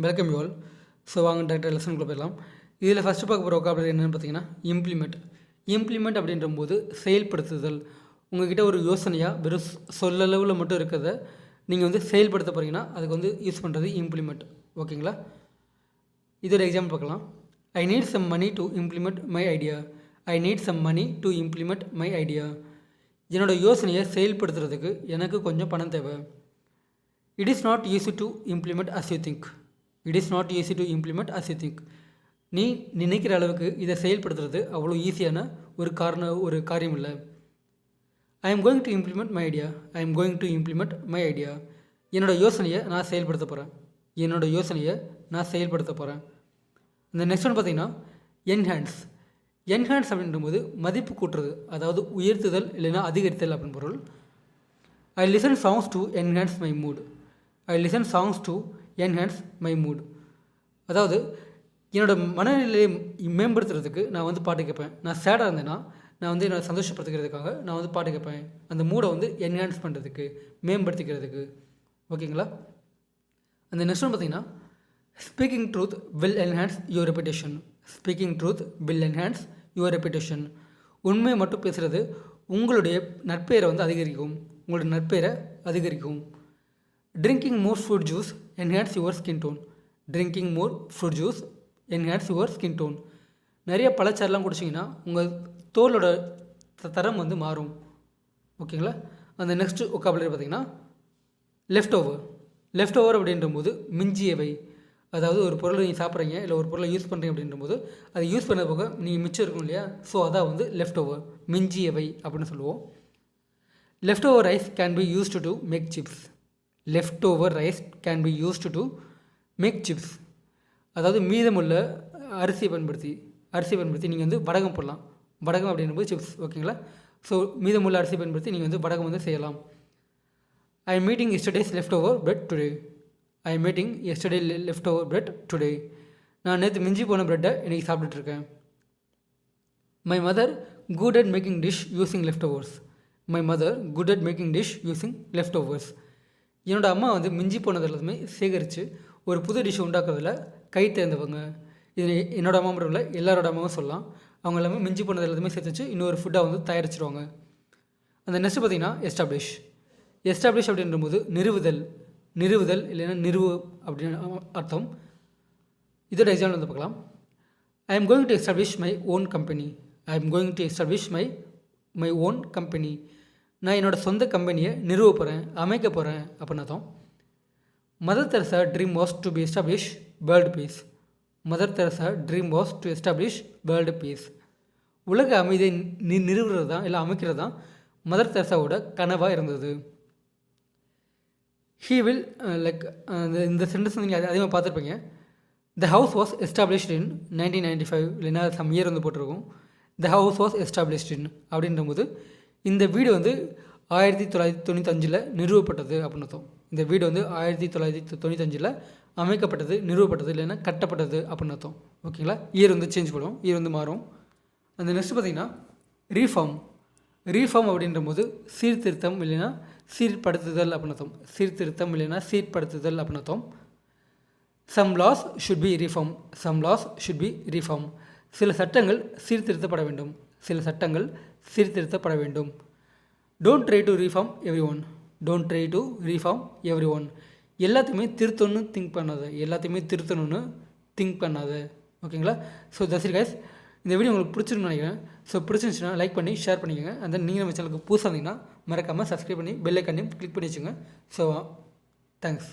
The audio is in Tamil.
Welcome you all. ஸோ வாங்க டேரக்டாக லெசனுக்குள்ளே போயிடலாம். இதில் ஃபஸ்ட்டு பார்க்க போகிற ஒக்காபுலரி என்னென்னு பார்த்தீங்கன்னா இம்ப்ளிமெண்ட் அப்படின்ற போது செயல்படுத்துதல். உங்கள்கிட்ட ஒரு யோசனையாக வெறும் சொல்லளவில் மட்டும் இருக்கிறத நீங்கள் வந்து செயல்படுத்த போகிறீங்கன்னா அதுக்கு வந்து யூஸ் பண்ணுறது இம்ப்ளிமெண்ட். ஓகேங்களா? இதோட எக்ஸாம்பிள் பார்க்கலாம். I need some money to implement my idea. I need some money to implement my idea. என்னோடய யோசனையை செயல்படுத்துறதுக்கு எனக்கு கொஞ்சம் பணம் தேவை. It is not easy to implement as you think. It is not easy to implement as you think. நீ நினைக்கிற அளவுக்கு இதை செயல்படுத்துறது அவ்வளோ ஈஸியான ஒரு காரியம் இல்லை. I am going to implement my idea. I am going to implement my idea. என்னோடய யோசனையை நான் செயல்படுத்த போகிறேன். என்னோடய யோசனையை நான் செயல்படுத்த போகிறேன். இந்த நெக்ஸ்ட் ஒன்று பார்த்தீங்கன்னா என்ஹான்ஸ். என்ஹான்ஸ் அப்படின்றபோது மதிப்பு கூட்டுறது, அதாவது உயர்த்துதல் இல்லைன்னா அதிகரித்தல் அப்படின்னு பொருள். I listen songs to enhance my mood. I listen songs to enhance my mood. அதாவது என்னோடய மனநிலையை மேம்படுத்துறதுக்கு நான் வந்து பாட்டு கேட்பேன். நான் சேடாக இருந்தேன்னா நான் வந்து என்னை சந்தோஷப்படுத்திக்கிறதுக்காக நான் வந்து பாட்டு கேட்பேன். அந்த மூடை வந்து என்ஹான்ஸ் பண்ணுறதுக்கு, மேம்படுத்திக்கிறதுக்கு. ஓகேங்களா? அந்த நெக்ஸ்ட் ஒன்று பார்த்தீங்கன்னா speaking truth will enhance your reputation. Speaking truth will enhance your reputation. உண்மையை மட்டும் பேசுகிறது உங்களுடைய நற்பெயரை வந்து அதிகரிக்கும். உங்களுடைய நற்பெயரை அதிகரிக்கும். Drinking more fruit juice enhance your skin tone. Drinking more fruit juice enhance your skin tone. நிறைய பழச்சாரெலாம் குடிச்சிங்கன்னா உங்கள் தோலோட தரம் வந்து மாறும். ஓகேங்களா? அந்த நெக்ஸ்ட்டு ஒக்காபுலரி பார்த்திங்கன்னா லெஃப்ட் ஓவர். லெஃப்ட் ஓவர் அப்படின்ற போது மிஞ்சியவை. அதாவது ஒரு பொருளை நீங்கள் சாப்பிட்றீங்க இல்லை ஒரு பொருளை யூஸ் பண்ணுறீங்க அப்படின்ற போது அதை யூஸ் பண்ண போக நீங்கள் மிச்சம் இருக்கும் இல்லையா? ஸோ அதான் வந்து லெஃப்ட் ஓவர், மிஞ்சியவை அப்படின்னு சொல்லுவோம். Left over rice can be used to make chips. Left over rice can be used to make chips. அதாவது மீதமுள்ள அரிசியை பயன்படுத்தி நீங்கள் வந்து வடகம் போடலாம். வடகம் அப்படின்னும்போது சிப்ஸ். ஓகேங்களா? ஸோ மீதமுள்ள அரிசி பயன்படுத்தி நீங்கள் வந்து வடகம் வந்து செய்யலாம். I am meeting yesterday's left over bread today. I am meeting yesterday left over bread today. நான் நேற்று மிஞ்சி போன ப்ரெட்டை இன்றைக்கி சாப்பிட்டுட்ருக்கேன். My mother good at making dish using left overs. My mother good at making dish using left overs. என்னோடய அம்மா வந்து மிஞ்சி போனது எல்லாத்துமே சேகரித்து ஒரு புது டிஷ் உண்டாக்குறதுல கை தேர்ந்தவங்க. இது என்னோடய அம்மா மட்டும் இல்லை, எல்லாரோட அம்மாவும் சொல்லலாம். அவங்க எல்லாமே மிஞ்சி போனது எல்லாத்தையுமே சேர்த்து வச்சு இன்னொரு ஃபுட்டாக வந்து தயாரிச்சிடுவாங்க. அந்த நெக்ஸ்ட்டு பார்த்திங்கன்னா எஸ்டாப்ளிஷ். எஸ்டாப்ளிஷ் அப்படின்ற போது நிறுவுதல் இல்லைன்னா நிறுவு அப்படின்னு அர்த்தம். இதோட எக்ஸாம்பிள் வந்து பார்க்கலாம். I am going to establish my own company. I am going to establish my own company. நான் என்னோடய சொந்த கம்பெனியை நிறுவ போகிறேன், அமைக்க போகிறேன் அப்படின்னு அர்த்தம். Mother Teresa dream was to be establish world peace. Mother Teresa dream was to establish world peace. உலக அமைதியை நிறுவுறது தான் இல்லை அமைக்கிறது தான் மதர் தெரசாவோட கனவாக இருந்தது. ஹீ வில் இந்த சென்டென்ஸ் நீங்கள் அதிகமாக பார்த்துருப்பீங்க. த ஹவுஸ் வாஸ் எஸ்டாப்ளிஷ்ட் இன் 1995 இல்லைன்னா சம் இயர் வந்து போட்டிருக்கும். த ஹவுஸ் வாஸ் எஸ்டாப்ளிஷ்ட் இன் அப்படின்ற போது இந்த வீடு வந்து 1995 நிறுவப்பட்டது அப்படின்னு அர்த்தம். இந்த வீடு வந்து 1995 அமைக்கப்பட்டது, நிறுவப்பட்டது இல்லைன்னா கட்டப்பட்டது அப்படின்னு அர்த்தம். ஓகேங்களா? இயர் வந்து சேஞ்ச் பண்ணும், இயர் வந்து மாறும். அந்த நெக்ஸ்ட் பார்த்திங்கன்னா ரீஃபார்ம் அப்படின்ற போது சீர்திருத்தம் இல்லைன்னா சீர்படுத்துதல் அப்படின்னு அர்த்தம். சீர்திருத்தம் இல்லைன்னா சீர்படுத்துதல் அப்படின்னு அர்த்தம். Some laws should be reform. Some laws should be reform. சில சட்டங்கள் சீர்திருத்தப்பட வேண்டும். சில சட்டங்கள் சீர்திருத்தப்பட வேண்டும். Don't try to reform every one. Don't try to reform every one. எல்லாத்தையுமே திருத்தணும்னு திங்க் பண்ணாத. ஓகேங்களா? So that's it guys. இந்த வீடியோ உங்களுக்கு பிடிச்சிருக்குன்னு நினைக்கிறேன். ஸோ பிடிச்சிருந்துச்சுன்னா லைக் பண்ணி ஷேர் பண்ணிக்கோங்க. அண்ட் தென் நீங்கள் நம்ம சேனலுக்கு புதுசாக இருந்தீங்கன்னா மறக்காமல் சப்ஸ்கிரைப் பண்ணி பெல் ஐக்கானையும் கிளிக் பண்ணி வச்சுங்க. So thanks.